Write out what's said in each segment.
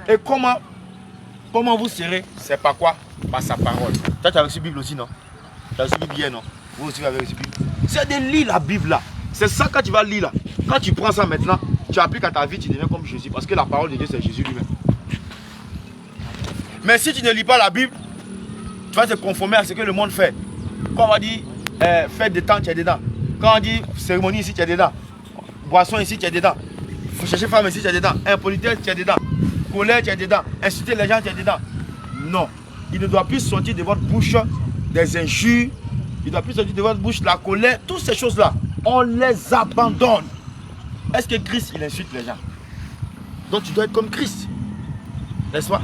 Et comment vous serez? C'est par quoi? Par sa parole. Toi, tu as reçu la Bible aussi, non? Tu as reçu la Bible hier, non? Vous aussi, vous avez reçu la Bible. C'est de lire la Bible là. C'est ça quand tu vas lire là. Quand tu prends ça maintenant, tu appliques à ta vie, tu deviens comme Jésus. Parce que la parole de Dieu, c'est Jésus lui-même. Mais si tu ne lis pas la Bible, tu vas te conformer à ce que le monde fait. Quand on va dire fête de temps, tu es dedans. Quand on dit cérémonie ici, tu es dedans. Boisson ici, tu es dedans. Faut chercher femme ici, tu es dedans. Impolitesse, tu es dedans. Colère, tu es dedans. Insulter les gens, tu es dedans. Non. Il ne doit plus sortir de votre bouche des injures. Il ne doit plus sortir de votre bouche la colère. Toutes ces choses-là, on les abandonne. Est-ce que Christ, il insulte les gens? Donc tu dois être comme Christ. N'est-ce pas?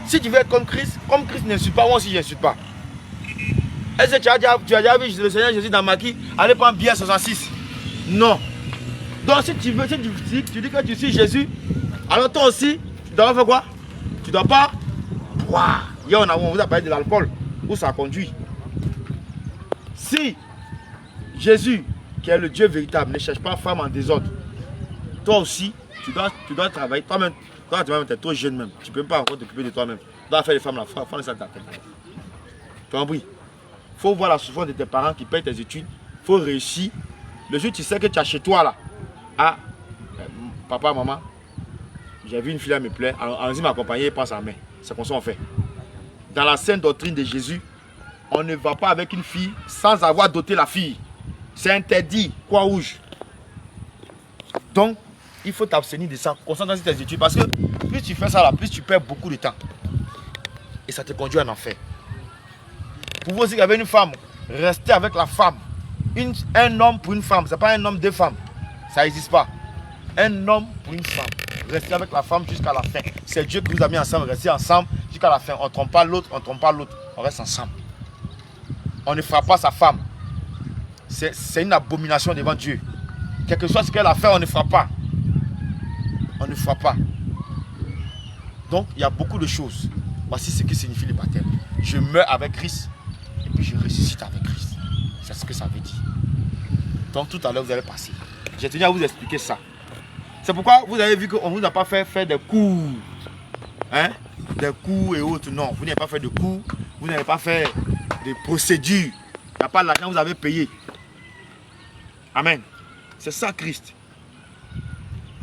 Si tu veux être comme Christ n'insulte pas, moi aussi je n'insulte pas. Est-ce que tu as déjà vu le Seigneur Jésus dans Maquis aller prendre bière 66? Non. Donc si tu veux, si tu dis que tu suis Jésus, alors toi aussi, tu dois faire quoi? Tu ne dois pas boire. Hier on vous a parlé de l'alcool, où ça conduit. Si Jésus, qui est le Dieu véritable, ne cherche pas femme en désordre, toi aussi, tu dois travailler. Toi-même, tu es trop jeune même. Tu ne peux pas encore t'occuper de toi-même. Tu dois faire les femmes là, faire ça de ta tête. Tu as compris? Il faut voir la souffrance de tes parents qui payent tes études. Il faut réussir. Le jour où tu sais que tu as chez toi là, ah, papa, maman, j'ai vu une fille là me plaire, allons-y m'accompagner et passe à la main. C'est comme ça qu'on fait. Dans la sainte doctrine de Jésus, on ne va pas avec une fille sans avoir doté la fille. C'est interdit, quoi rouge. Donc, il faut t'abstenir de ça. Concentre sur tes études parce que plus tu fais ça là, plus tu perds beaucoup de temps. Et ça te conduit en enfer. Pour vous aussi, avec une femme, restez avec la femme. Un homme pour une femme, ce n'est pas un homme, deux femmes. Ça n'existe pas. Un homme pour une femme. Restez avec la femme jusqu'à la fin. C'est Dieu qui vous a mis ensemble. Restez ensemble jusqu'à la fin. On ne trompe pas l'autre, on ne trompe pas l'autre. On reste ensemble. On ne fera pas sa femme. C'est une abomination devant Dieu. Quel que soit ce qu'elle a fait, on ne fera pas. On ne fera pas. Donc, il y a beaucoup de choses. Voici ce que signifie le baptême. Je meurs avec Christ et puis je ressuscite avec Christ. C'est ce que ça veut dire. Donc, tout à l'heure, vous allez passer. J'ai tenu à vous expliquer ça. C'est pourquoi vous avez vu qu'on ne vous a pas fait faire des cours. Hein? Des cours et autres. Non, vous n'avez pas fait de cours. Vous n'avez pas fait de procédures. Il n'y a pas l'argent que vous avez payé. Amen. C'est ça Christ.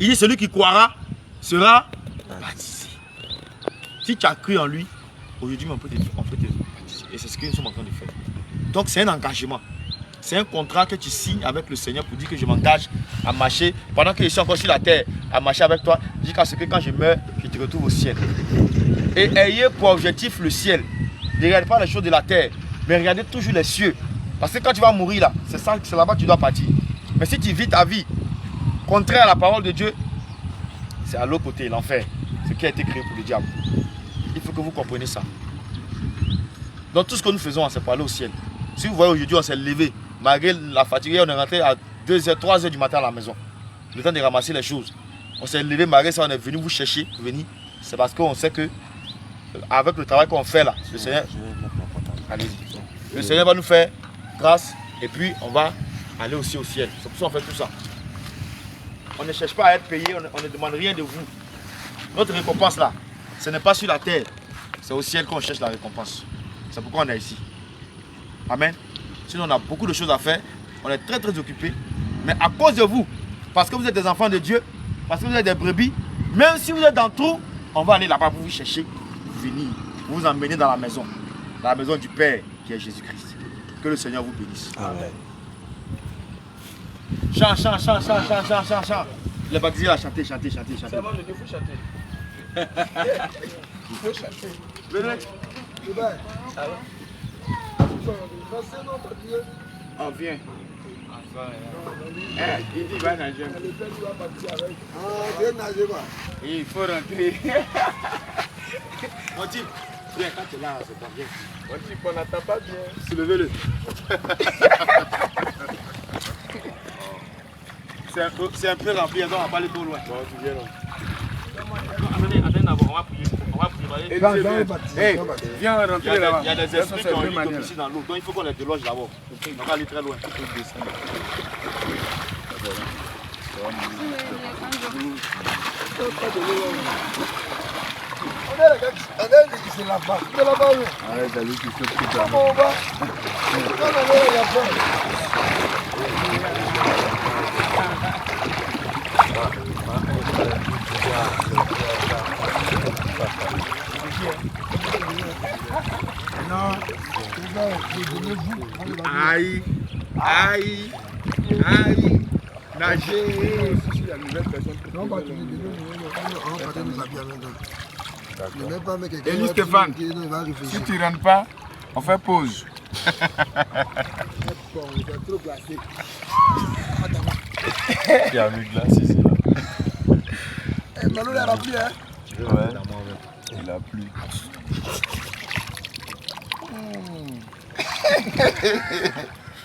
Il dit celui qui croira sera baptisé. Si tu as cru en lui, aujourd'hui on peut te baptiser. Et c'est ce que nous sommes en train de faire. Donc c'est un engagement. C'est un contrat que tu signes avec le Seigneur pour dire que je m'engage à marcher, pendant que je suis encore sur la terre, à marcher avec toi, jusqu'à ce que quand je meurs, je te retrouve au ciel. Et ayez pour objectif le ciel. Ne regardez pas les choses de la terre, mais regardez toujours les cieux. Parce que quand tu vas mourir là, c'est là-bas que tu dois partir. Mais si tu vis ta vie contraire à la parole de Dieu, c'est à l'autre côté, l'enfer. Ce qui a été créé pour le diable. Il faut que vous compreniez ça. Donc tout ce que nous faisons, c'est pour aller au ciel. Si vous voyez aujourd'hui, on s'est levé. Malgré la fatigue, on est rentré à 2h, 3h du matin à la maison. Le temps de ramasser les choses. On s'est levé, malgré ça, on est venu vous chercher. C'est parce qu'on sait que, avec le travail qu'on fait là, le Seigneur, allez-y. Le Seigneur va nous faire grâce et puis on va aller aussi au ciel. C'est pour ça qu'on fait tout ça. On ne cherche pas à être payé, on ne demande rien de vous. Notre récompense là, ce n'est pas sur la terre, c'est au ciel qu'on cherche la récompense. C'est pourquoi on est ici. Amen. Sinon on a beaucoup de choses à faire, on est très occupés. Mais à cause de vous, parce que vous êtes des enfants de Dieu, parce que vous êtes des brebis, même si vous êtes dans le trou, on va aller là-bas pour vous chercher, venir, vous emmener dans la maison du Père qui est Jésus-Christ. Que le Seigneur vous bénisse. Amen. Chant. Les baptisés là, chanter. C'est bon, il faut chanter. Il faut chanter. Venez. On vient. Il dit va nager. Il faut rentrer. Mon type, viens, quand tu es là, c'est pas bien. Mon type, on n'attend pas bien. Soulevez-le. C'est un peu rempli, donc on va pas aller trop loin. Bon, tu viens là. Attendez d'abord, on va prier. Viens rentrer là-bas. Il y a des esprits qui ont eu ici dans l'eau, donc il faut qu'on les déloge d'abord. On va aller très loin. On est les gars qui se lavent pas. C'est là-bas, oui. Arrête d'aller qui se fout. Comment on va? On est là-bas. Non, aïe, aïe, aïe, nager. Élie Stéphane, si tu ne rentres pas, on fait pause. Il y a une glace ici. Malou, il a plu, hein? Ouais, il a plu.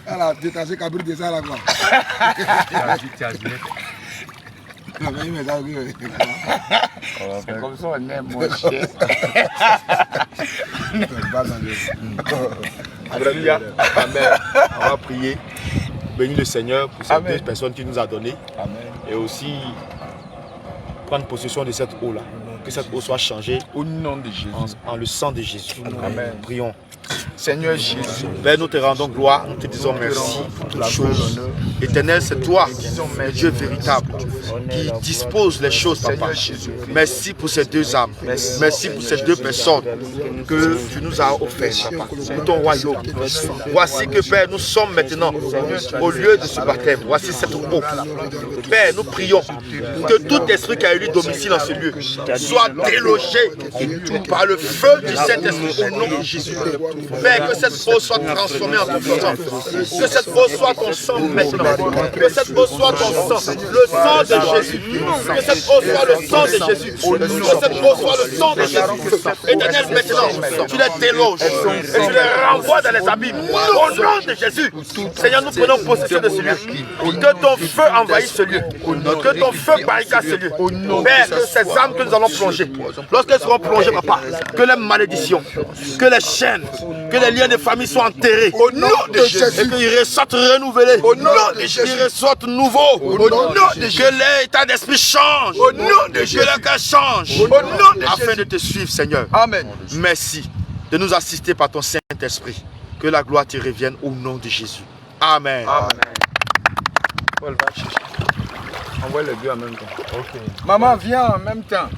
Elle a détaché Kabri de ça là quoi. C'est comme ça on aime mon chien. Alléluia. Amen. On va prier. Bénis le Seigneur pour ces deux personnes qu'il nous a données. Amen. Et aussi prendre possession de cette eau-là. Que cette eau soit changée Au nom de Jésus. en le sang de Jésus. Amen. Prions. Seigneur Jésus. Père, nous te rendons gloire, nous te disons merci pour toutes choses. Éternel, c'est toi, le Dieu véritable, qui dispose les choses, papa. Merci pour ces deux âmes. Merci pour ces deux personnes que tu nous as offertes, papa, pour ton royaume. Voici que, Père, nous sommes maintenant au lieu de ce baptême. Voici cette eau. Père, nous prions que tout esprit qui a eu domicile dans ce lieu soit délogé par le feu du Saint-Esprit au nom de Jésus. Père, que cette eau soit transformée en ton sang. Que cette eau soit ton sang maintenant. Que cette eau soit ton sang. Le sang de Jésus. Que cette eau soit le sang de Jésus. Que cette eau soit le sang de Jésus. Éternel, maintenant, tu les déloges et tu les renvoies dans les abîmes. Au nom de Jésus. Seigneur, nous prenons possession de ce lieu. Que ton feu envahisse ce lieu. Que ton feu barricade ce lieu. Père, que ces âmes que nous allons plonger, lorsqu'elles seront plongées, papa, que les malédictions, que les chaînes, que les liens de famille soient enterrés. Au nom de Jésus. Et qu'ils ressortent renouvelés. Au nom de Jésus. Qu'ils ressortent nouveaux. Au nom de Jésus. Que l'état d'esprit change. Au nom de Jésus. Que le cœur change. Au nom de Jésus. Afin de te suivre, Seigneur. Amen. Merci de nous assister par ton Saint-Esprit. Que la gloire te revienne au nom de Jésus. Amen. Amen. Paul va chercher. Envoie les deux en même temps. Ok. Maman, viens en même temps.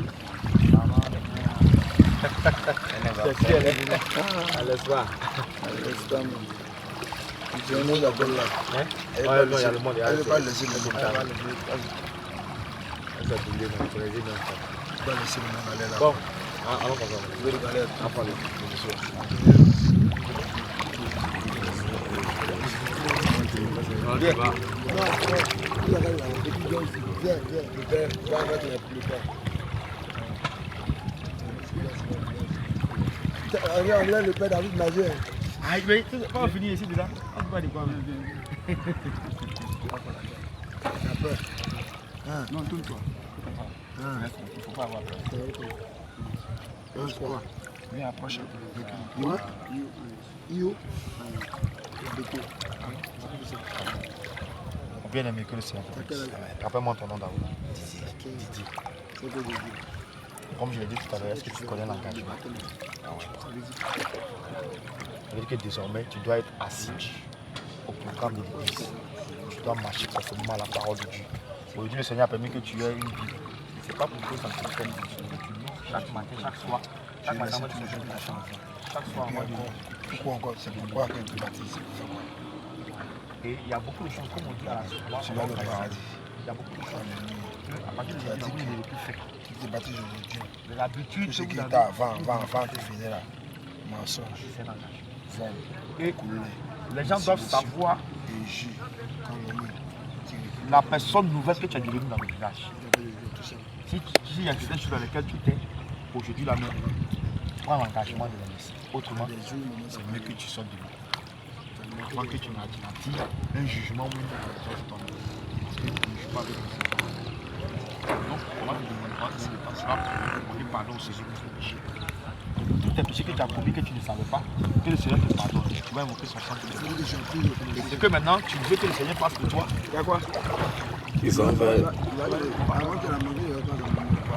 Bon, Regarde, le père David Majeur. ah, mais quand on finit ici déjà, on peut pas dire quoi. Non, tourne-toi. Il faut pas avoir peur. Viens, approche un peu. Io. Bien aimé que le Seigneur te bénisse. Rappelle-moi ton nom d'abord. Didier. Comme je l'ai dit tout à l'heure, est-ce que tu connais l'engagement? Ah ouais. Ça veut dire que désormais, tu dois être assidu au programme de l'église. Tu dois marcher conformément à la parole de Dieu. Aujourd'hui, le Seigneur a permis que tu aies une Bible. Ce n'est pas pour que ça te prenne du temps. Tu lis chaque matin, chaque soir. Chaque matin, tu me donnes ta chance. Chaque soir, moi, Pourquoi encore? C'est pourquoi que tu baptises? et il y a beaucoup de choses, comme on dit à la soirée. Tu vas le paradis. Il y a beaucoup de choses. À partir de aujourd'hui, vous n'avez plus fait. Tu t'es baptisé aujourd'hui. L'habitude, Tout ce qui vous était avez- avant de finir là. Mensonge, c'est l'engagement. vol, Et coulé, les gens doivent savoir et jus, calomnie, la personne nouvelle que tu es devenue dans le village. tout ça. Si il y a des choses dans lesquelles tu étais, aujourd'hui la même, prends l'engagement de la laisser. Autrement, c'est mieux que tu sortes de l'eau. Avant que tu n'attires un jugement ou une réaction sur ton vie. Parce que tu ne joues pas avec le Seigneur. Donc, on va te demander si le passera pour demander pardon au Seigneur pour tes péchés. Tous tes péchés que tu as commis que tu ne savais pas, que le Seigneur te pardonne. Tu vas invoquer son sang. C'est que maintenant, tu veux que le Seigneur fasse pour toi. Il y a quoi? Ils ont fait. Avant que la manger, il y a pas de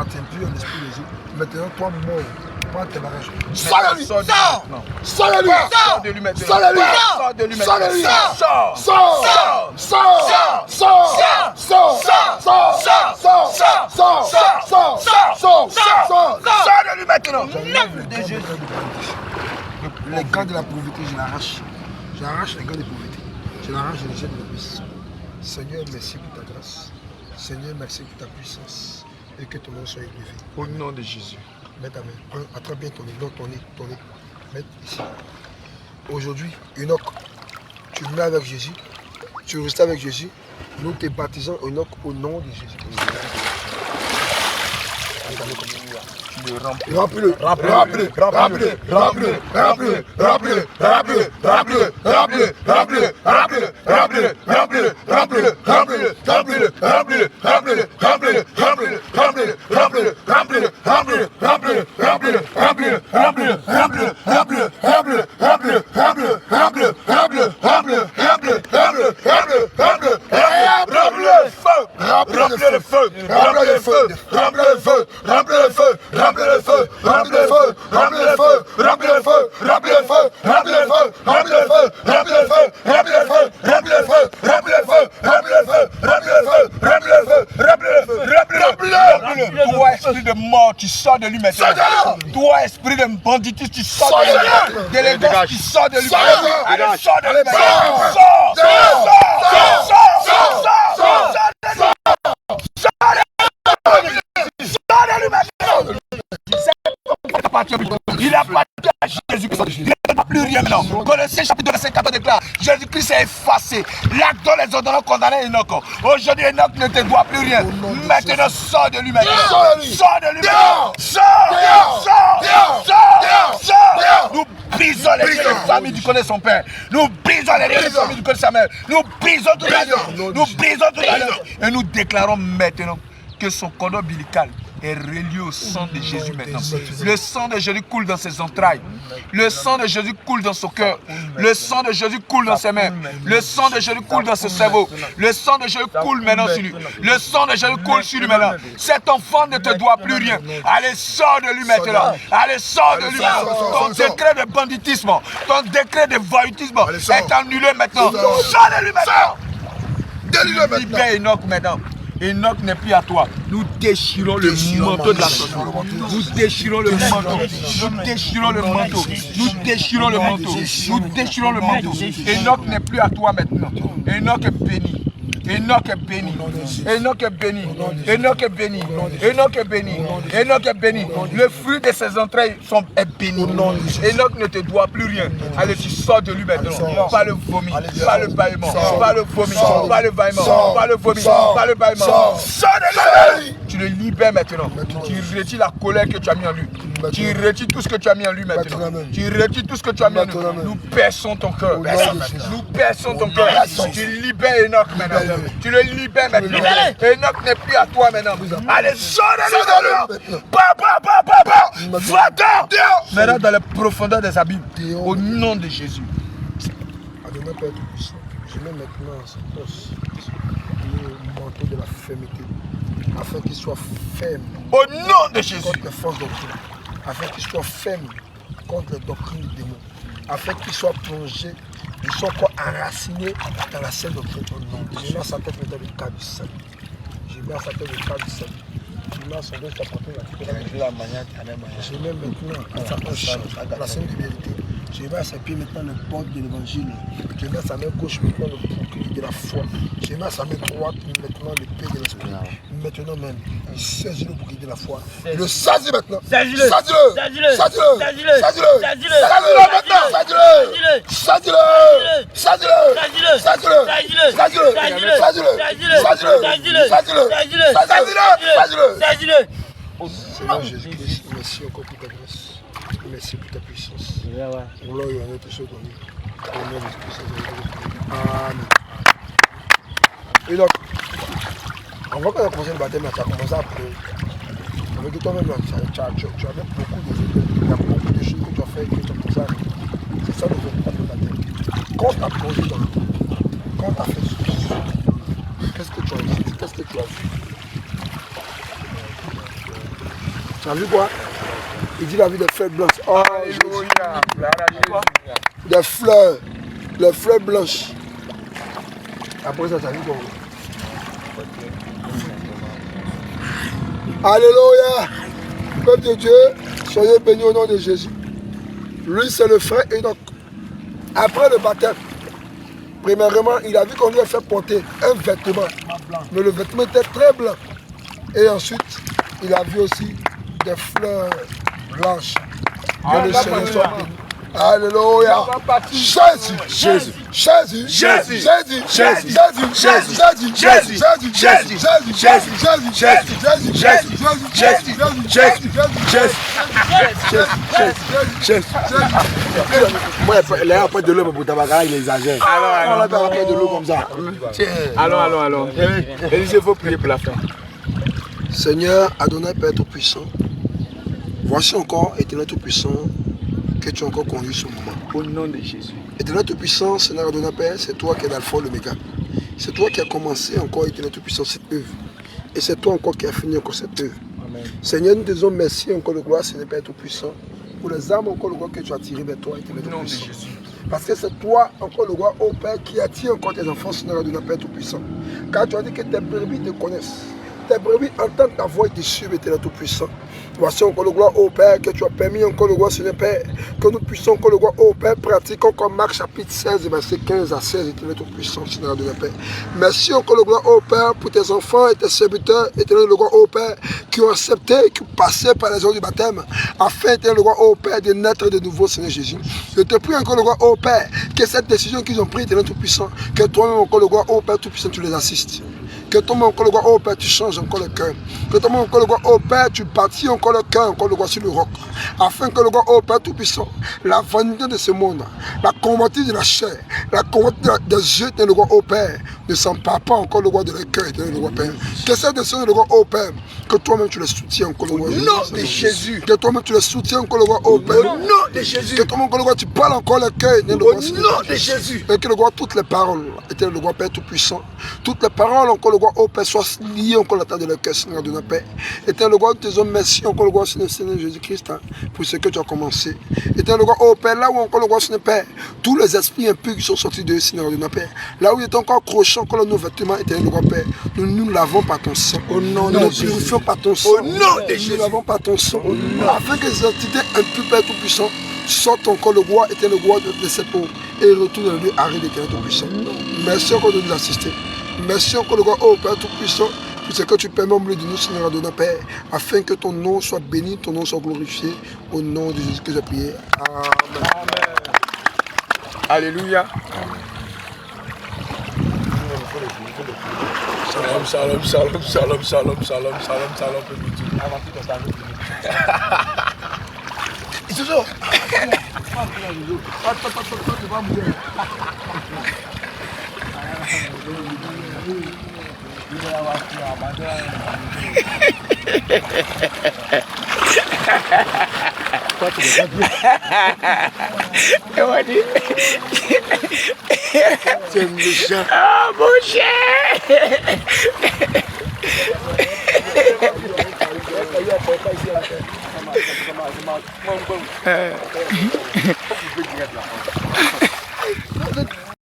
n'appartient plus à l'esprit de Dieu. Maintenant, toi, mort, prends tes bagages. Sors de lui! Sors de lui! Sors de lui maintenant. Sors de lui! Sors de lui maintenant. Sors de lui! Sors. Sors! Sors! Sors! Sors de lui maintenant. Les gants de la pauvreté, je l'arrache. J'arrache les gants de pauvreté. Je l'arrache, je les jette de la puissance. Seigneur, merci pour ta grâce. Seigneur, merci pour ta puissance. Et que ton nom soit élevé. Au nom de Jésus. Mets ta main. Attrape bien ton nez. Non, ton nez. Mets ici. Aujourd'hui, Enoch, tu mets avec Jésus. Tu restes avec Jésus. Nous te baptisons Enoch au nom de Jésus. Remplis-le. Toi, esprit de mort, tu sors de lui maintenant. Toi, esprit de banditisme, tu sors de lui. D'élégance, tu sors de lui. Allez, sors de lui maintenant. Il appartient à Jésus-Christ. Il n'a plus rien maintenant. Colossiens chapitre 14 déclare, Jésus-Christ est effacé. L'acte dont les ordonnances condamnaient Enoch. Aujourd'hui, Enoch ne te doit plus rien. Maintenant, sors de lui maintenant. Sors de lui maintenant. Sors. Nous brisons les liens de famille du connaît son père. Nous brisons les liens de famille du connaît sa mère. Nous brisons tout l'alliance. Nous brisons tout l'alliance. Et nous déclarons maintenant que son cordon ombilical est relié au sang de Jésus maintenant. Le sang de Jésus coule dans ses entrailles. Le sang de Jésus coule dans son cœur. Le sang de Jésus coule dans ses mains. Le sang de Jésus coule dans son cerveau. Le sang de Jésus coule maintenant sur lui. Le sang de Jésus coule sur lui maintenant. Cet enfant ne te doit plus rien. Allez, sors de lui maintenant. Allez, sors de lui maintenant. Ton décret de banditisme, ton décret de voyoutisme est annulé maintenant. Sors de lui maintenant. Libère Enoch maintenant. Enoch n'est plus à toi. Nous déchirons le manteau de la sorcellerie. Nous déchirons le manteau. Nous déchirons le manteau. Nous déchirons le manteau. Nous déchirons le manteau. Enoch n'est plus à toi maintenant. Enoch est béni. Enoch est béni. Enoch est béni. Enoch est béni. Enoch est béni. Enoch est béni. Le fruit de ses entrailles est béni. Enoch ne te doit plus rien. Allez, tu sors de lui maintenant. Pas le vomi, pas le bâillement, pas le vomi, pas le bâillement, pas le vomi, pas le bâillement. Sors de lui. Tu le libères maintenant. Tu retires la colère que tu as mis en lui. Tu retires tout ce que tu as mis en lui maintenant. Tu retires tout ce que tu as mis en lui. Nous perçons ton cœur. Nous perçons ton cœur. Tu libères Enoch maintenant. Tu le libères maintenant. Enoch n'est plus à toi maintenant. Allez, sors de lui. Va-t'en. Maintenant dans les profondeurs des abîmes. Au nom de Jésus. Adonai Père Tout-Puissant, je mets maintenant ce poste le manteau de la fermeté, afin qu'il soit ferme. Au nom de Jésus. Contre les fausses doctrines. Afin qu'il soit ferme contre les doctrines du démon. Afin qu'il soit plongé, il soit encore enraciné dans la sainte doctrine. Je mets à sa tête maintenant le cas du salut. Je mets à sa tête le cas du salut. Je mets à son dos sa portée la manière. Je mets maintenant à sa poche la scène de vérité. Je mets à ses pieds maintenant le porte de l'évangile. Je mets à sa main gauche maintenant le bouclier de la foi. Je mets à sa main droite maintenant l'épée de l'esprit. Maintenant même, il saisit le bouclier de la foi. Il le saisit maintenant. Saisis-le. Saisis-le. Saisis-le. Saisis-le. Saisis-le maintenant. Saisis-le. Saisis-le. Saisis-le. Saisis-le. Saisis-le. Saisis-le. Saisis-le. Saisis-le. Seigneur Jésus-Christ, merci encore pour ta grâce. Merci pour ta puissance. Gloire et honneur te soit donné. Au nom de Jésus-Christ. Amen. Et donc, avant qu'on ait commencé le baptême, tu as commencé à pleurer. Avec toi-même, tu as beaucoup de choses que tu as fait et que tu as commencé à rire. C'est ça le véritable baptême. Quand tu as plongé dans l'eau, quand tu as fait ce qu'est-ce que tu as vu? Qu'est-ce que tu as vu? Tu as vu quoi? Il dit la vie des fleurs blanches. Oh, Alléluia. des fleurs. Les fleurs blanches. Après ça, tu as vu quoi? Alléluia. Peuple de Dieu, soyez bénis au nom de Jésus. Lui, c'est le frère Enoch. Après le baptême, premièrement, il a vu qu'on lui a fait porter un vêtement. Mais le vêtement était très blanc. Et ensuite, il a vu aussi des fleurs blanches. Que le Seigneur soit béni. Alléluia. Jésus, Jésus, Jésus, Jésus, Jésus, Jésus, Jésus, Jésus, moi, il a pas de l'eau pour tabac, il exagère. On l'a pas de l'eau comme ça. Allons. Élisée, il faut prier pour la fin. Seigneur, Adonai, Père Tout-Puissant, voici encore, Éternel Tout-Puissant, que tu as encore conduit ce moment. Au nom de Jésus. Éternel Tout-Puissant, Seigneur Adonai, Père, c'est toi qui es l'alpha et l'oméga. C'est toi qui as commencé encore, Éternel Tout-Puissant, cette œuvre. Et c'est toi encore qui as fini encore cette œuvre. Amen. Seigneur, nous te disons merci encore de gloire, Seigneur Père Tout-Puissant, pour les âmes encore de gloire que tu as tirées vers toi, Éternel Tout-Puissant. Parce que c'est toi encore le roi, ô Père, qui attire encore tes enfants, Seigneur Adonai, Père Tout-Puissant. Car tu as dit que tes brebis te connaissent. Tes brebis entendent ta voix et te suivent, Éternel Tout-Puissant. Voici encore le gloire, ô Père, que tu as permis encore le gloire, Seigneur Père, que nous puissions encore le gloire, ô Père, pratiquer encore Marc chapitre 16, verset 15 à 16, Éternel Tout-Puissant, Seigneur de la Paix. Merci encore le gloire, ô Père, pour tes enfants et tes serviteurs, Éternel le gloire, ô Père, qui ont accepté, qui ont passé par les eaux du baptême, afin, Éternel le gloire, ô Père, de naître de nouveau, Seigneur Jésus. Je te prie encore le gloire, ô Père, que cette décision qu'ils ont prise, Éternel Tout-Puissant, que toi-même encore le gloire, ô Père Tout-Puissant, tu les assistes. Que toi-même encore le gloire, ô Père, tu changes encore le cœur. Que toi-même encore le gloire, ô Père, tu bâtis encore le cœur, encore le gloire sur le roc. Afin que le gloire, ô Père Tout-Puissant, la vanité de ce monde, la convoitise de la chair, la convoitise des yeux, le gloire, ô Père, ne s'empare pas encore le gloire de leur cœur, le gloire, Père. Que cette décision, le gloire, ô Père, que toi-même tu les soutiens encore le gloire. Au nom de Jésus. Que toi-même tu les soutiens encore le gloire, ô Père. Au nom de Jésus. Que toi-même encore le gloire, tu parles encore le cœur, le gloire. Au nom de Jésus. Et que le gloire, toutes les paroles, éternel le gloire, Père Tout-Puissant, toutes les paroles encore le gloire, ô Père, soient liées encore à la tête de leur cœur, Seigneur de la paix. Éternel le gloire, nous te disons merci encore le gloire, Seigneur Jésus-Christ, pour ce que tu as commencé. Éternel le gloire, ô Père, là où encore le gloire, Seigneur Père, tous les esprits impurs qui sont sortis de Seigneur de la paix, là où il est encore crochant encore nos vêtements, éternel le gloire, Père, nous lavons par ton sang. Au nom de Jésus. Nous purifions par ton sang. Au nom de Jésus. Nous lavons par ton sang. Afin que les entités impures, Père Tout-Puissant, sortent encore le gloire, éternel le gloire de cette eau et retournent dans le lieu arrêté d'éternel Tout-Puissant. Merci encore de nous assister. Merci encore le gloire, ô Père Tout-Puissant, pour ce que tu permets au milieu de nous, Seigneur de notre Père, afin que ton nom soit béni, ton nom soit glorifié, au nom de Jésus que j'ai prié. Amen. Alléluia. Shalom, shalom, shalom, shalom, shalom, shalom, shalom, shalom. Et toujours. C'est méchant. Ah, mon cher.